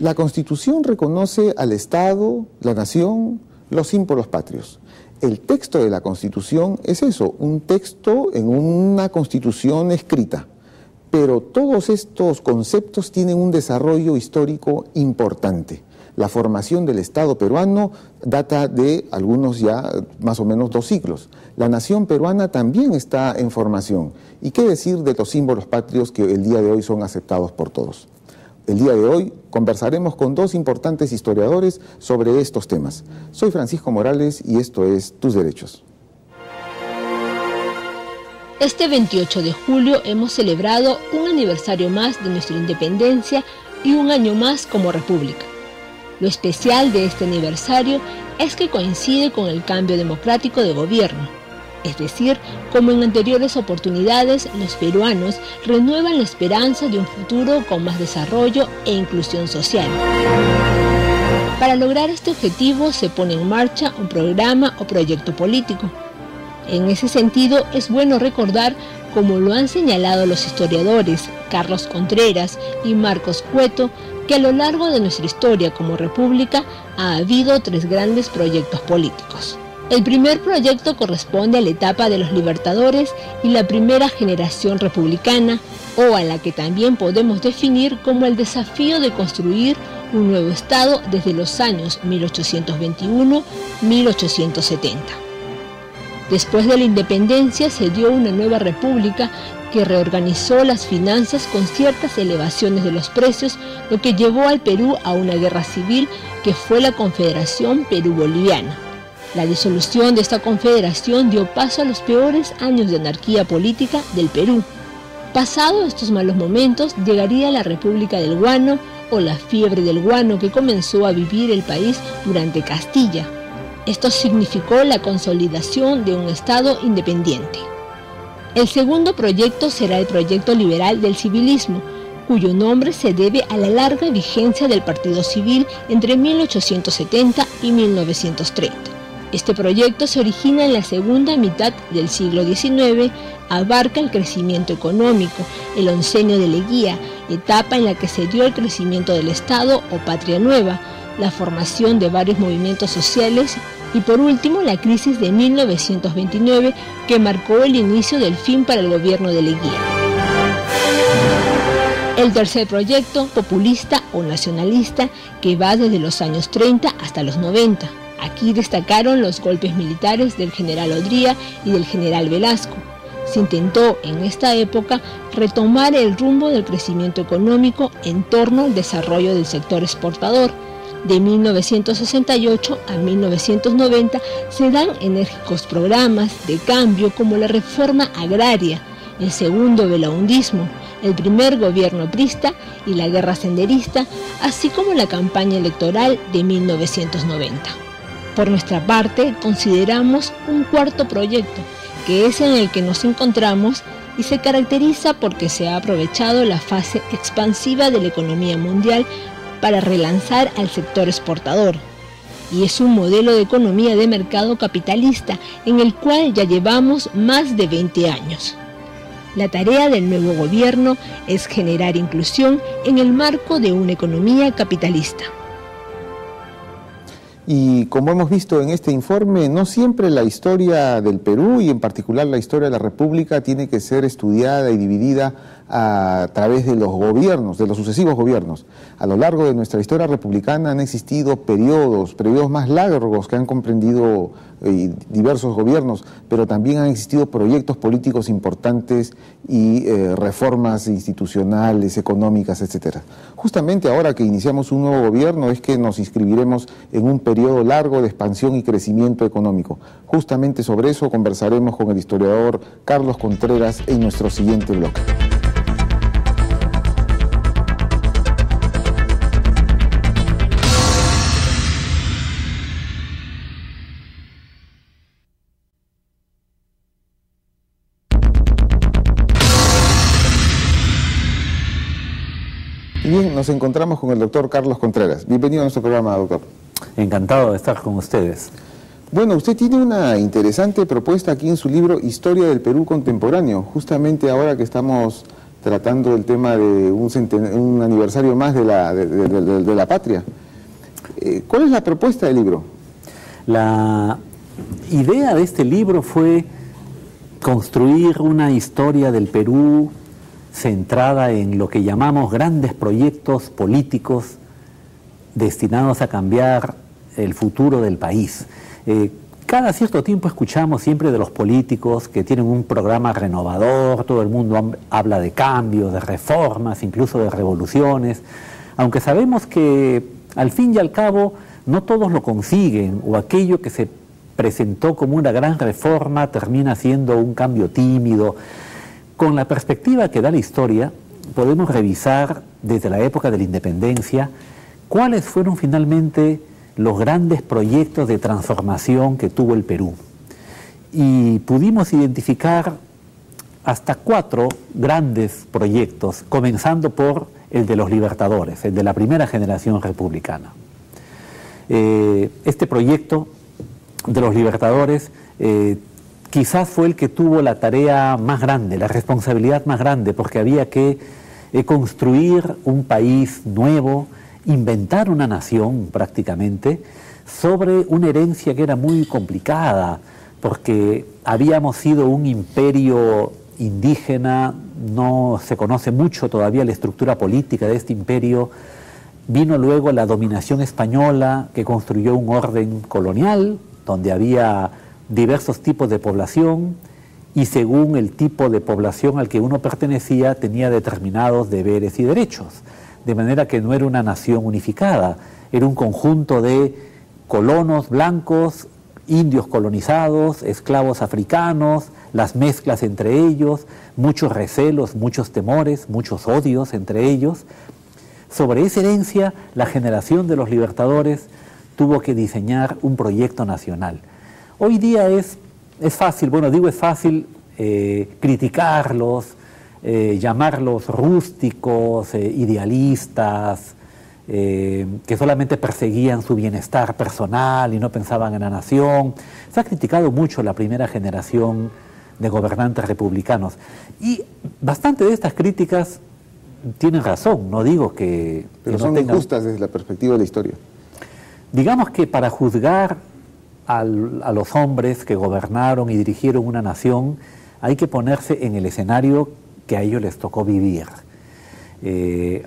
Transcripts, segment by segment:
La Constitución reconoce al Estado, la nación, los símbolos patrios. El texto de la Constitución es eso, un texto en una Constitución escrita. Pero todos estos conceptos tienen un desarrollo histórico importante. La formación del Estado peruano data de algunos ya más o menos 2 siglos. La nación peruana también está en formación. ¿Y qué decir de los símbolos patrios que el día de hoy son aceptados por todos? El día de hoy conversaremos con 2 importantes historiadores sobre estos temas. Soy Francisco Morales y esto es Tus Derechos. Este 28 de julio hemos celebrado un aniversario más de nuestra independencia y un año más como república. Lo especial de este aniversario es que coincide con el cambio democrático de gobierno. Es decir, como en anteriores oportunidades, los peruanos renuevan la esperanza de un futuro con más desarrollo e inclusión social. Para lograr este objetivo se pone en marcha un programa o proyecto político. En ese sentido, es bueno recordar, como lo han señalado los historiadores Carlos Contreras y Marcos Cueto, que a lo largo de nuestra historia como república ha habido 3 grandes proyectos políticos. El primer proyecto corresponde a la etapa de los libertadores y la primera generación republicana, o a la que también podemos definir como el desafío de construir un nuevo Estado desde los años 1821-1870. Después de la independencia se dio una nueva república que reorganizó las finanzas con ciertas elevaciones de los precios, lo que llevó al Perú a una guerra civil que fue la Confederación Perú-Boliviana. La disolución de esta confederación dio paso a los peores años de anarquía política del Perú. Pasados estos malos momentos, llegaría la República del Guano o la fiebre del guano que comenzó a vivir el país durante Castilla. Esto significó la consolidación de un Estado independiente. El segundo proyecto será el proyecto liberal del civilismo, cuyo nombre se debe a la larga vigencia del Partido Civil entre 1870 y 1930. Este proyecto se origina en la segunda mitad del siglo XIX, abarca el crecimiento económico, el oncenio de Leguía, etapa en la que se dio el crecimiento del Estado o patria nueva, la formación de varios movimientos sociales y por último la crisis de 1929 que marcó el inicio del fin para el gobierno de Leguía. El tercer proyecto, populista o nacionalista, que va desde los años 30 hasta los 90. Aquí destacaron los golpes militares del general Odría y del general Velasco. Se intentó en esta época retomar el rumbo del crecimiento económico en torno al desarrollo del sector exportador. De 1968 a 1990 se dan enérgicos programas de cambio como la reforma agraria, el segundo velaundismo, el primer gobierno prista y la guerra senderista, así como la campaña electoral de 1990. Por nuestra parte, consideramos un cuarto proyecto, que es en el que nos encontramos y se caracteriza porque se ha aprovechado la fase expansiva de la economía mundial para relanzar al sector exportador. Y es un modelo de economía de mercado capitalista en el cual ya llevamos más de 20 años. La tarea del nuevo gobierno es generar inclusión en el marco de una economía capitalista. Y como hemos visto en este informe, no siempre la historia del Perú y en particular la historia de la República tiene que ser estudiada y dividida a través de los gobiernos, de los sucesivos gobiernos. A lo largo de nuestra historia republicana han existido periodos más largos que han comprendido diversos gobiernos, pero también han existido proyectos políticos importantes y reformas institucionales, económicas, etcétera. Justamente ahora que iniciamos un nuevo gobierno es que nos inscribiremos en un periodo largo de expansión y crecimiento económico. Justamente sobre eso conversaremos con el historiador Carlos Contreras en nuestro siguiente bloque. Bien, nos encontramos con el doctor Carlos Contreras. Bienvenido a nuestro programa, doctor. Encantado de estar con ustedes. Bueno, usted tiene una interesante propuesta aquí en su libro Historia del Perú Contemporáneo, justamente ahora que estamos tratando el tema de un aniversario más de la patria. ¿Cuál es la propuesta del libro? La idea de este libro fue construir una historia del Perú centrada en lo que llamamos grandes proyectos políticos destinados a cambiar el futuro del país. Cada cierto tiempo escuchamos siempre de los políticos que tienen un programa renovador, todo el mundo habla de cambios, de reformas, incluso de revoluciones, aunque sabemos que al fin y al cabo no todos lo consiguen, o aquello que se presentó como una gran reforma termina siendo un cambio tímido. Con la perspectiva que da la historia, podemos revisar desde la época de la independencia cuáles fueron finalmente los grandes proyectos de transformación que tuvo el Perú. Y pudimos identificar hasta 4 grandes proyectos, comenzando por el de los Libertadores, el de la primera generación republicana. Este proyecto de los Libertadores quizás fue el que tuvo la tarea más grande, la responsabilidad más grande, porque había que construir un país nuevo, inventar una nación prácticamente, sobre una herencia que era muy complicada, porque habíamos sido un imperio indígena, no se conoce mucho todavía la estructura política de este imperio. Vino luego la dominación española, que construyó un orden colonial, donde había diversos tipos de población, y según el tipo de población al que uno pertenecía, tenía determinados deberes y derechos. De manera que no era una nación unificada, era un conjunto de colonos blancos, indios colonizados, esclavos africanos, las mezclas entre ellos, muchos recelos, muchos temores, muchos odios entre ellos. Sobre esa herencia, la generación de los Libertadores tuvo que diseñar un proyecto nacional. Hoy día es fácil, bueno, digo es fácil criticarlos, llamarlos rústicos, idealistas, que solamente perseguían su bienestar personal y no pensaban en la nación. Se ha criticado mucho la primera generación de gobernantes republicanos, y bastante de estas críticas tienen razón, no digo que... Pero son injustas desde la perspectiva de la historia. Digamos que para juzgar a los hombres que gobernaron y dirigieron una nación, hay que ponerse en el escenario que a ellos les tocó vivir.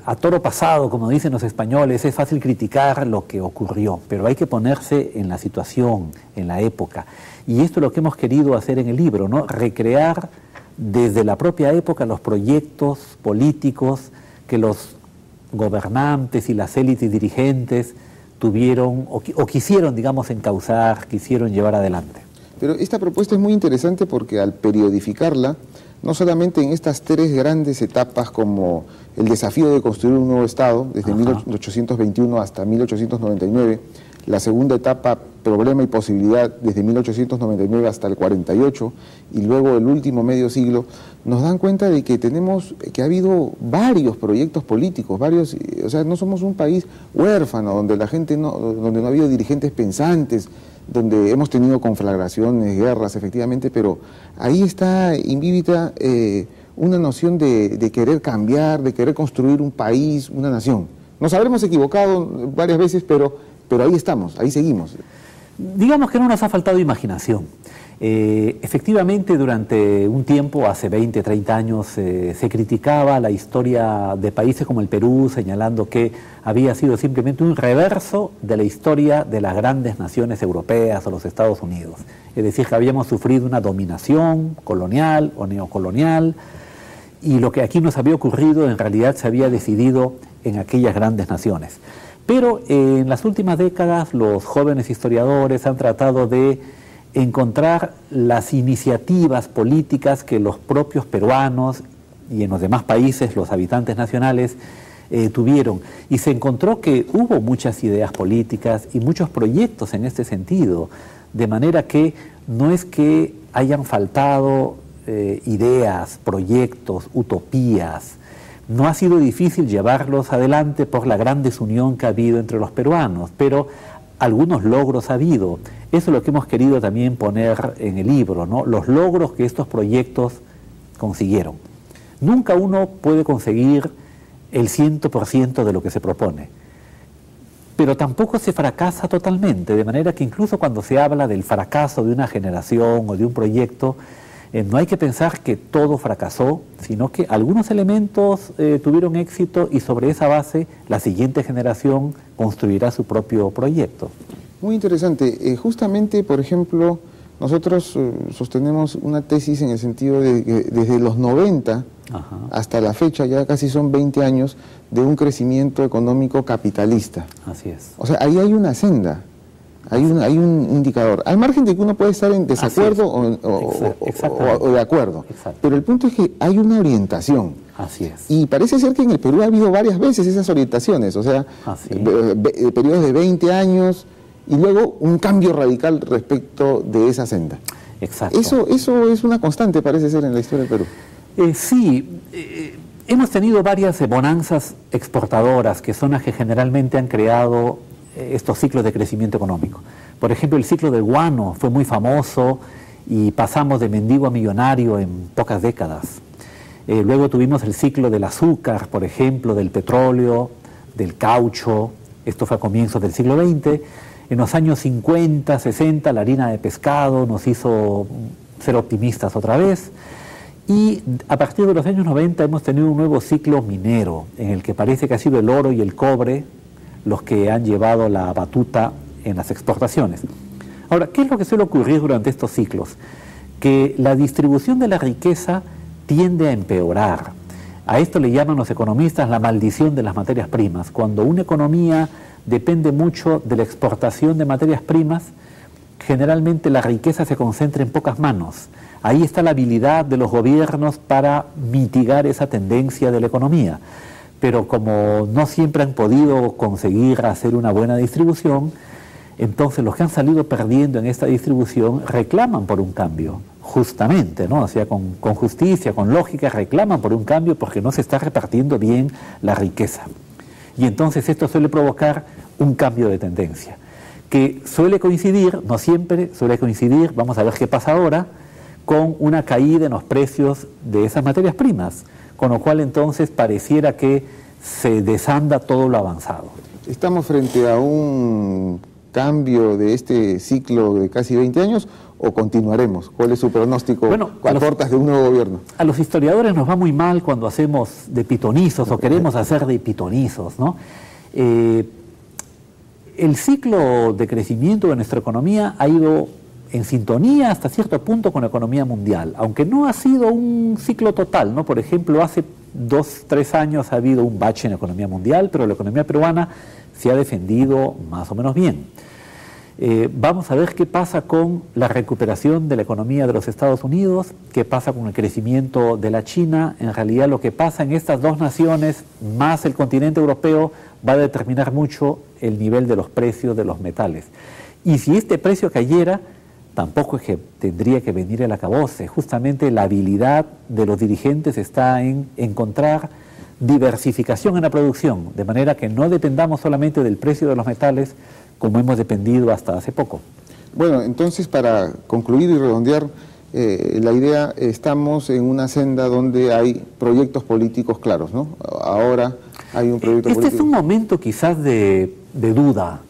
A toro pasado, como dicen los españoles, es fácil criticar lo que ocurrió, pero hay que ponerse en la situación, en la época. Y esto es lo que hemos querido hacer en el libro, ¿no? Recrear desde la propia época los proyectos políticos que los gobernantes y las élites dirigentes tuvieron o quisieron, digamos, encauzar, quisieron llevar adelante. Pero esta propuesta es muy interesante porque al periodificarla, no solamente en estas 3 grandes etapas como el desafío de construir un nuevo Estado, desde 1821 hasta 1899, la segunda etapa, problema y posibilidad, desde 1899 hasta el 48, y luego el último medio siglo, nos dan cuenta de que ha habido varios proyectos políticos, o sea, no somos un país huérfano, donde donde no ha habido dirigentes pensantes, donde hemos tenido conflagraciones, guerras, efectivamente, pero ahí está invívida una noción de querer cambiar, de querer construir un país, una nación. Nos habremos equivocado varias veces, pero ahí estamos, ahí seguimos. Digamos que no nos ha faltado imaginación. Efectivamente, durante un tiempo, hace 20, 30 años, se criticaba la historia de países como el Perú, señalando que había sido simplemente un reverso de la historia de las grandes naciones europeas o los Estados Unidos. Es decir, que habíamos sufrido una dominación colonial o neocolonial, y lo que aquí nos había ocurrido en realidad se había decidido en aquellas grandes naciones. Pero en las últimas décadas los jóvenes historiadores han tratado de encontrar las iniciativas políticas que los propios peruanos y en los demás países, los habitantes nacionales, tuvieron. Y se encontró que hubo muchas ideas políticas y muchos proyectos en este sentido, de manera que no es que hayan faltado ideas, proyectos, utopías. No ha sido difícil llevarlos adelante por la gran desunión que ha habido entre los peruanos, pero algunos logros ha habido. Eso es lo que hemos querido también poner en el libro, ¿no? Los logros que estos proyectos consiguieron. Nunca uno puede conseguir el 100% de lo que se propone, pero tampoco se fracasa totalmente, de manera que incluso cuando se habla del fracaso de una generación o de un proyecto, no hay que pensar que todo fracasó, sino que algunos elementos tuvieron éxito y sobre esa base la siguiente generación construirá su propio proyecto. Muy interesante. Justamente, por ejemplo, nosotros sostenemos una tesis en el sentido de que desde los 90 hasta la fecha, ya casi son 20 años, de un crecimiento económico capitalista. Así es. O sea, ahí hay una senda. Hay un indicador, al margen de que uno puede estar en desacuerdo o de acuerdo. Exacto. Pero el punto es que hay una orientación. Así es. Y parece ser que en el Perú ha habido varias veces esas orientaciones, o sea, periodos de 20 años y luego un cambio radical respecto de esa senda. Exacto. Eso es una constante, parece ser, en la historia del Perú. Hemos tenido varias bonanzas exportadoras que son las que generalmente han creado estos ciclos de crecimiento económico. Por ejemplo, el ciclo del guano fue muy famoso y pasamos de mendigo a millonario en pocas décadas. Luego tuvimos el ciclo del azúcar, por ejemplo, del petróleo, del caucho. Esto fue a comienzos del siglo XX. En los años 50, 60, la harina de pescado nos hizo ser optimistas otra vez. Y a partir de los años 90 hemos tenido un nuevo ciclo minero, en el que parece que ha sido el oro y el cobre los que han llevado la batuta en las exportaciones. Ahora, ¿qué es lo que suele ocurrir durante estos ciclos? Que la distribución de la riqueza tiende a empeorar. A esto le llaman los economistas la maldición de las materias primas. Cuando una economía depende mucho de la exportación de materias primas, generalmente la riqueza se concentra en pocas manos. Ahí está la habilidad de los gobiernos para mitigar esa tendencia de la economía. Pero como no siempre han podido conseguir hacer una buena distribución, entonces los que han salido perdiendo en esta distribución reclaman por un cambio, justamente, ¿no? O sea, con justicia, con lógica, reclaman por un cambio porque no se está repartiendo bien la riqueza. Y entonces esto suele provocar un cambio de tendencia, que suele coincidir, no siempre, suele coincidir, vamos a ver qué pasa ahora, con una caída en los precios de esas materias primas, con lo cual entonces pareciera que se desanda todo lo avanzado. ¿Estamos frente a un cambio de este ciclo de casi 20 años o continuaremos? ¿Cuál es su pronóstico a portas de un nuevo gobierno? A los historiadores nos va muy mal cuando hacemos de pitonizos o queremos hacer de pitonizos, ¿no? El ciclo de crecimiento de nuestra economía ha ido en sintonía hasta cierto punto con la economía mundial, aunque no ha sido un ciclo total, ¿no? Por ejemplo, hace 2, 3 años ha habido un bache en la economía mundial, pero la economía peruana se ha defendido más o menos bien. Vamos a ver qué pasa con la recuperación de la economía de los Estados Unidos, qué pasa con el crecimiento de la China. En realidad lo que pasa en estas dos naciones, más el continente europeo, va a determinar mucho el nivel de los precios de los metales. Y si este precio cayera, tampoco es que tendría que venir el acabose. Justamente la habilidad de los dirigentes está en encontrar diversificación en la producción, de manera que no dependamos solamente del precio de los metales como hemos dependido hasta hace poco. Bueno, entonces para concluir y redondear la idea, estamos en una senda donde hay proyectos políticos claros, ¿no? Ahora hay un proyecto político. Este es un momento quizás de duda.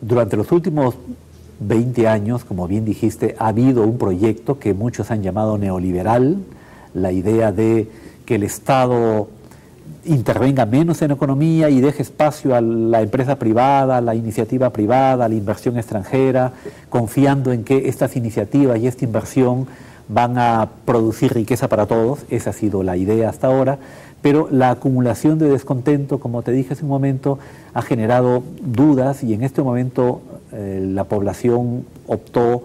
Durante los últimos 20 años, como bien dijiste, ha habido un proyecto que muchos han llamado neoliberal, la idea de que el Estado intervenga menos en la economía y deje espacio a la empresa privada, a la iniciativa privada, a la inversión extranjera, confiando en que estas iniciativas y esta inversión van a producir riqueza para todos. Esa ha sido la idea hasta ahora, pero la acumulación de descontento, como te dije hace un momento, ha generado dudas y en este momento la población optó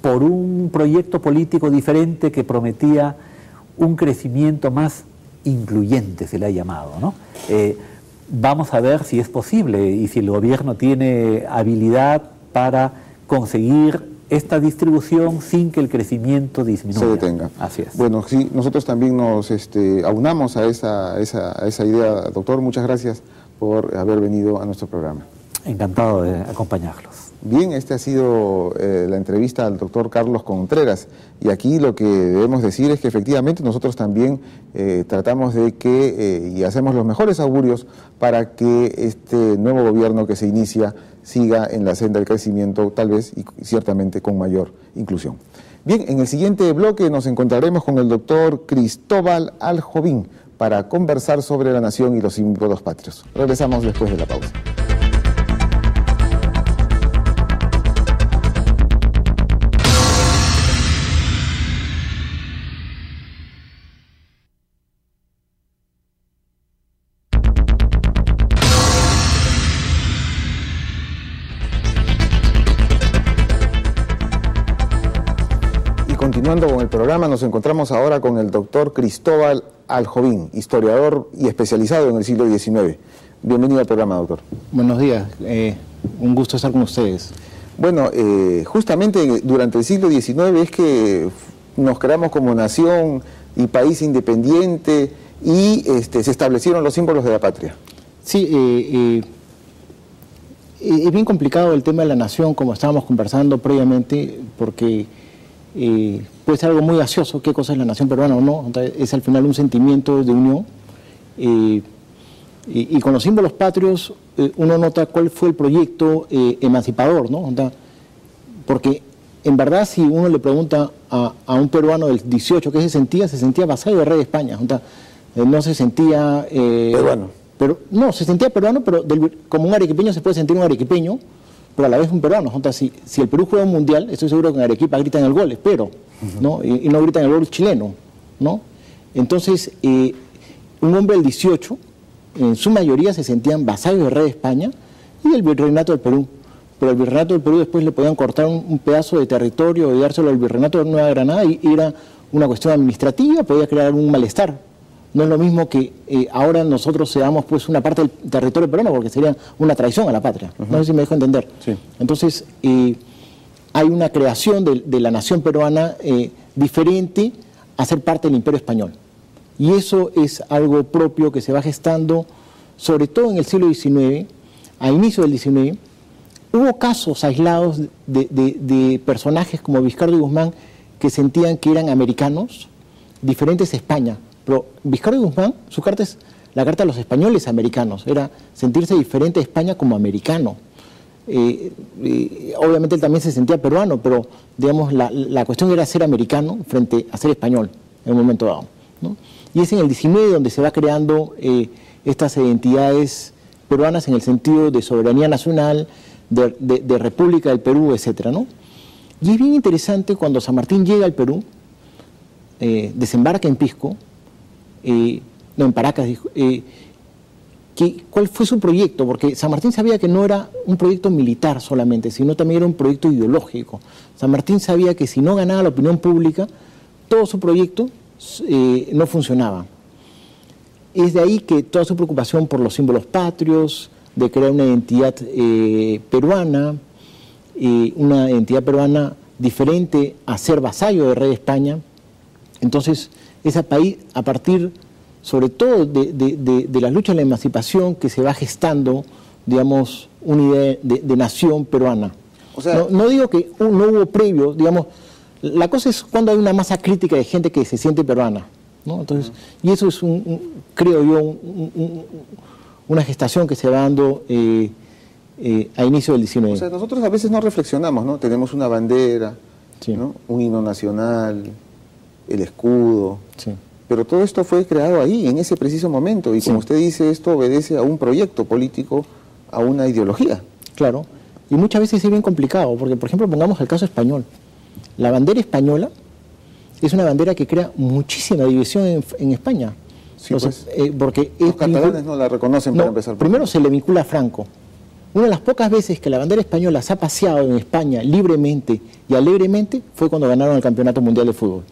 por un proyecto político diferente que prometía un crecimiento más incluyente, se le ha llamado, ¿no? Vamos a ver si es posible y si el gobierno tiene habilidad para conseguir esta distribución sin que el crecimiento disminuya. Se detenga. Así es. Bueno, sí, nosotros también nos aunamos a esa idea, doctor. Muchas gracias por haber venido a nuestro programa. Encantado de acompañarlos. Bien, esta ha sido la entrevista al doctor Carlos Contreras, y aquí lo que debemos decir es que efectivamente nosotros también tratamos de que y hacemos los mejores augurios para que este nuevo gobierno que se inicia siga en la senda del crecimiento, tal vez y ciertamente con mayor inclusión. Bien, en el siguiente bloque nos encontraremos con el doctor Cristóbal Aljovín para conversar sobre la nación y los símbolos patrios. Regresamos después de la pausa. Continuando con el programa, nos encontramos ahora con el doctor Cristóbal Aljovín, historiador y especializado en el siglo XIX. Bienvenido al programa, doctor. Buenos días, un gusto estar con ustedes. Bueno, justamente durante el siglo XIX es que nos creamos como nación y país independiente y se establecieron los símbolos de la patria. Sí, es bien complicado el tema de la nación, como estábamos conversando previamente, porque puede ser algo muy gaseoso, qué cosa es la nación peruana o no. Entonces, es al final un sentimiento de unión, y con los símbolos patrios uno nota cuál fue el proyecto emancipador, ¿no? Entonces, porque en verdad si uno le pregunta a un peruano del 18 qué se sentía vasallo del rey de España. Entonces, no se sentía peruano. Pero, no, se sentía peruano, pero como un arequipeño se puede sentir un arequipeño, pero a la vez un peruano. Entonces, si el Perú juega un mundial, estoy seguro que en Arequipa gritan el gol, espero, ¿no? Y no gritan el gol chileno, ¿no? Entonces, un hombre del 18, en su mayoría se sentían vasallos del rey de España y del virreinato del Perú. Pero el virreinato del Perú después le podían cortar un pedazo de territorio y dárselo al virreinato de Nueva Granada, y era una cuestión administrativa, podía crear un malestar. No es lo mismo que ahora nosotros seamos pues una parte del territorio peruano, porque sería una traición a la patria. No sé si me dejo entender. Sí. Entonces, hay una creación de la nación peruana diferente a ser parte del Imperio Español. Y eso es algo propio que se va gestando, sobre todo en el siglo XIX, a inicio del XIX. Hubo casos aislados de personajes como Vizcardo y Guzmán que sentían que eran americanos, diferentes a España. Pero Vizcardo y Guzmán, su carta es la carta de los españoles americanos, era sentirse diferente a España como americano. Obviamente él también se sentía peruano, pero digamos la cuestión era ser americano frente a ser español en un momento dado, ¿no? Y es en el 19 donde se va creando estas identidades peruanas en el sentido de soberanía nacional, de República del Perú, etcétera, ¿no? Y es bien interesante cuando San Martín llega al Perú, desembarca en Pisco, no, en Paracas, dijo, ¿cuál fue su proyecto? Porque San Martín sabía que no era un proyecto militar solamente, sino también era un proyecto ideológico. San Martín sabía que si no ganaba la opinión pública, todo su proyecto no funcionaba. Es de ahí que toda su preocupación por los símbolos patrios, de crear una identidad peruana diferente a ser vasallo del rey de España. Entonces, ese país, a partir, sobre todo, de las luchas de la emancipación que se va gestando, digamos, una idea de nación peruana. O sea, no digo que no hubo previo, digamos, la cosa es cuando hay una masa crítica de gente que se siente peruana, ¿no? Entonces, y eso es, creo yo, una gestación que se va dando a inicio del 19. O sea, nosotros a veces no reflexionamos, ¿no? Tenemos una bandera, sí, ¿no? Un himno nacional, el escudo, sí, pero todo esto fue creado ahí, en ese preciso momento, y como usted dice, esto obedece a un proyecto político, a una ideología. Claro, y muchas veces es bien complicado, porque por ejemplo pongamos el caso español. La bandera española es una bandera que crea muchísima división en España. Sí, entonces, pues, porque los catalanes no la reconocen para empezar. Primero se le vincula a Franco. Una de las pocas veces que la bandera española se ha paseado en España libremente y alegremente fue cuando ganaron el Campeonato Mundial de Fútbol.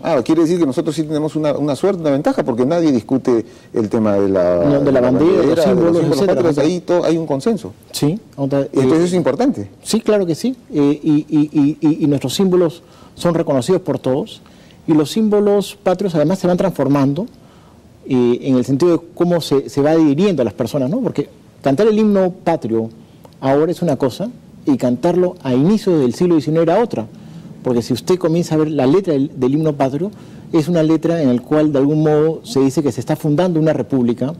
Ah, quiere decir que nosotros sí tenemos una suerte, una ventaja, porque nadie discute el tema de la bandera, de los símbolos, etcétera. Ahí hay un consenso. Sí. Entonces es importante. Sí, claro que sí. Y nuestros símbolos son reconocidos por todos. Y los símbolos patrios además se van transformando en el sentido de cómo se va adhiriendo a las personas, ¿no? Porque cantar el himno patrio ahora es una cosa y cantarlo a inicios del siglo XIX era otra. Porque si usted comienza a ver la letra del himno patrio, es una letra en la cual de algún modo se dice que se está fundando una república,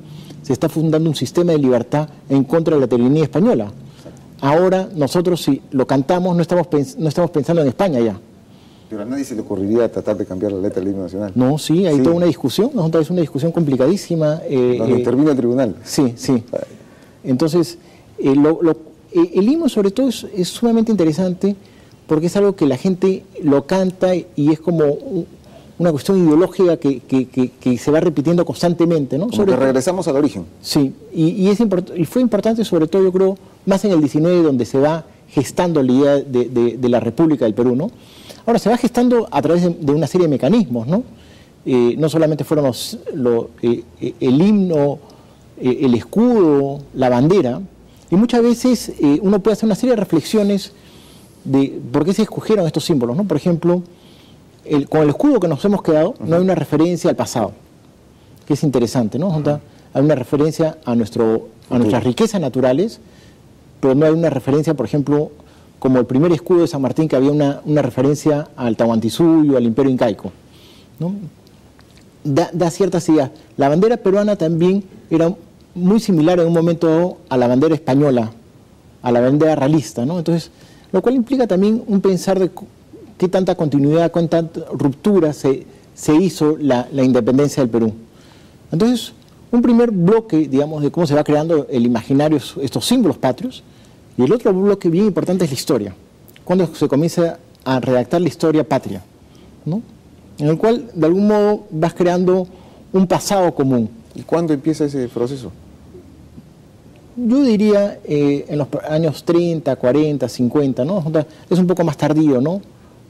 se está fundando un sistema de libertad en contra de la tiranía española. Ahora nosotros si lo cantamos no estamos pensando en España ya. Pero a nadie se le ocurriría tratar de cambiar la letra del himno nacional. No, sí, hay toda una discusión, es una discusión complicadísima. Donde intervino el tribunal. Sí, sí. Entonces, el himno sobre todo es sumamente interesante porque es algo que la gente lo canta y es como una cuestión ideológica que se va repitiendo constantemente, ¿no? Como que regresamos al origen. Sí, y fue importante sobre todo, yo creo, más en el 19, donde se va gestando la idea de la República del Perú, ¿no? Ahora, se va gestando a través de una serie de mecanismos, ¿no? No solamente fueron el himno, el escudo, la bandera, y muchas veces uno puede hacer una serie de reflexiones de por qué se escogieron estos símbolos, ¿no? Por ejemplo, con el escudo que nos hemos quedado, no hay una referencia al pasado, que es interesante, ¿no? Hay una referencia a nuestras riquezas naturales, pero no hay una referencia, por ejemplo, como el primer escudo de San Martín, que había una referencia al Tahuantinsuyo, al Imperio Incaico, ¿no? Da ciertas ideas. La bandera peruana también era muy similar en un momento dado a la bandera española, a la bandera realista, ¿no? Entonces, lo cual implica también un pensar de qué tanta continuidad, cuánta ruptura se hizo la independencia del Perú. Entonces, un primer bloque, digamos, de cómo se va creando el imaginario, estos símbolos patrios, y el otro bloque bien importante es la historia, cuando se comienza a redactar la historia patria, ¿no? En el cual, de algún modo, vas creando un pasado común. ¿Y cuándo empieza ese proceso? Yo diría en los años 30, 40, 50, ¿no? Es un poco más tardío, ¿no?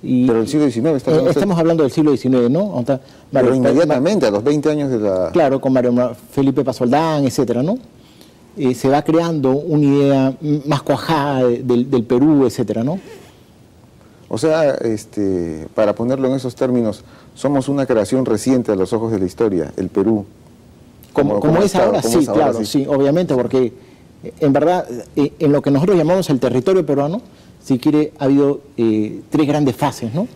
Pero el siglo XIX estamos hablando del siglo XIX, ¿no? Pero inmediatamente, a los 20 años de la... Claro, con Mario Felipe Pasoldán, etcétera, ¿no? Se va creando una idea más cuajada del Perú, etcétera, ¿no? O sea, para ponerlo en esos términos, somos una creación reciente a los ojos de la historia, el Perú. Como es ahora, sí, claro, sí, obviamente, porque en verdad, en lo que nosotros llamamos el territorio peruano, si quiere, ha habido 3 grandes fases, ¿no?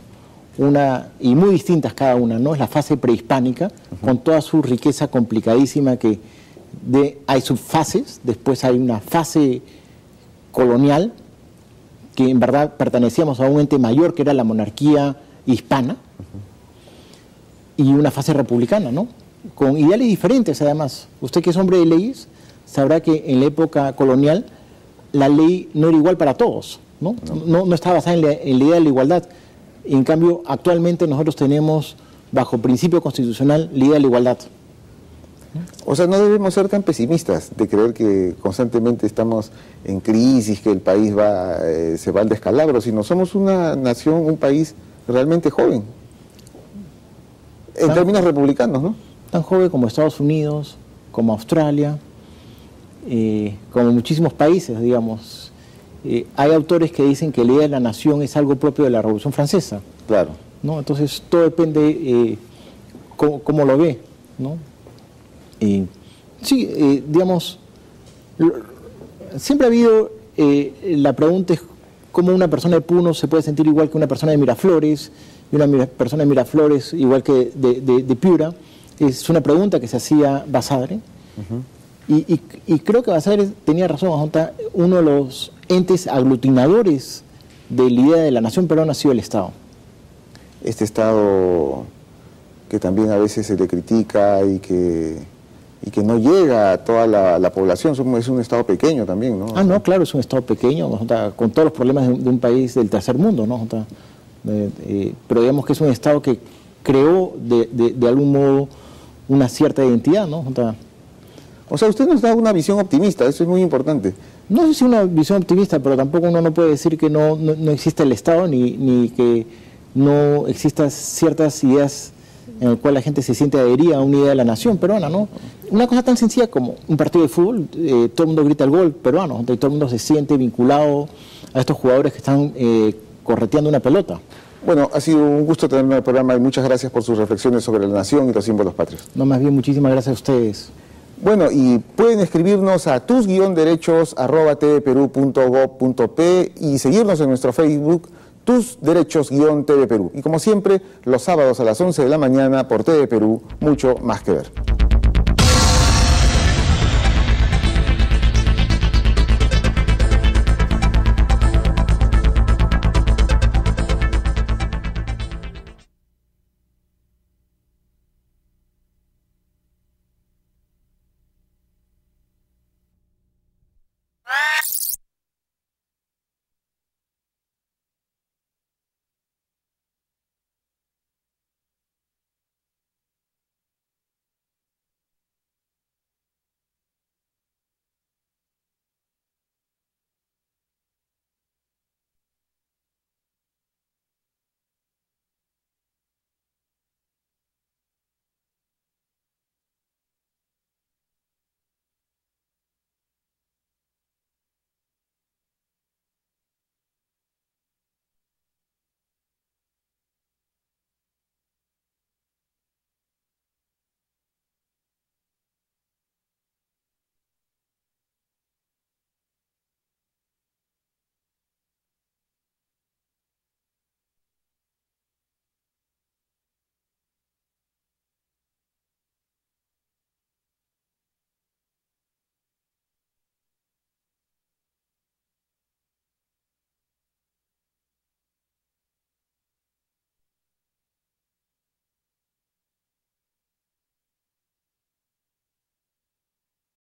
Y muy distintas cada una, ¿no? Es la fase prehispánica, con toda su riqueza complicadísima hay subfases, después hay una fase colonial, que en verdad pertenecíamos a un ente mayor que era la monarquía hispana, y una fase republicana, ¿no? Con ideales diferentes además. Usted que es hombre de leyes, sabrá que en la época colonial la ley no era igual para todos, ¿no? No estaba basada en la idea de la igualdad. En cambio, actualmente nosotros tenemos, bajo principio constitucional, la idea de la igualdad. O sea, no debemos ser tan pesimistas de creer que constantemente estamos en crisis, que el país se va al descalabro, sino somos una nación, un país realmente joven, en términos republicanos, ¿no? Tan joven como Estados Unidos, como Australia, como muchísimos países, digamos. Hay autores que dicen que la idea de la nación es algo propio de la Revolución Francesa. Claro. ¿No? Entonces, todo depende cómo lo ve, ¿no? Sí, digamos, siempre ha habido, la pregunta es cómo una persona de Puno se puede sentir igual que una persona de Miraflores, y una persona de Miraflores igual que de Piura. Es una pregunta que se hacía Basadre, y creo que Basadre tenía razón. Uno de los entes aglutinadores de la idea de la nación peruana ha sido el Estado. Este Estado que también a veces se le critica y que no llega a toda la población, es un Estado pequeño también, ¿no? Ah, no, claro, es un Estado pequeño, con todos los problemas de un país del tercer mundo, ¿no? Pero digamos que es un Estado que creó de algún modo una cierta identidad, ¿no? O sea, usted nos da una visión optimista, eso es muy importante. No sé si una visión optimista, pero tampoco uno no puede decir que no existe el Estado, ni que no existan ciertas ideas en el cual la gente se siente adherida a una idea de la nación peruana, ¿no? Una cosa tan sencilla como un partido de fútbol, todo el mundo grita el gol peruano, y todo el mundo se siente vinculado a estos jugadores que están correteando una pelota. Bueno, ha sido un gusto tenerlo en el programa y muchas gracias por sus reflexiones sobre la nación y los símbolos patrios. No, más bien, muchísimas gracias a ustedes. Bueno, y pueden escribirnos a tus-derechos@tvperú.gov.p y seguirnos en nuestro Facebook, Tus Derechos-TV Perú. Y como siempre, los sábados a las 11 de la mañana por TV Perú, mucho más que ver.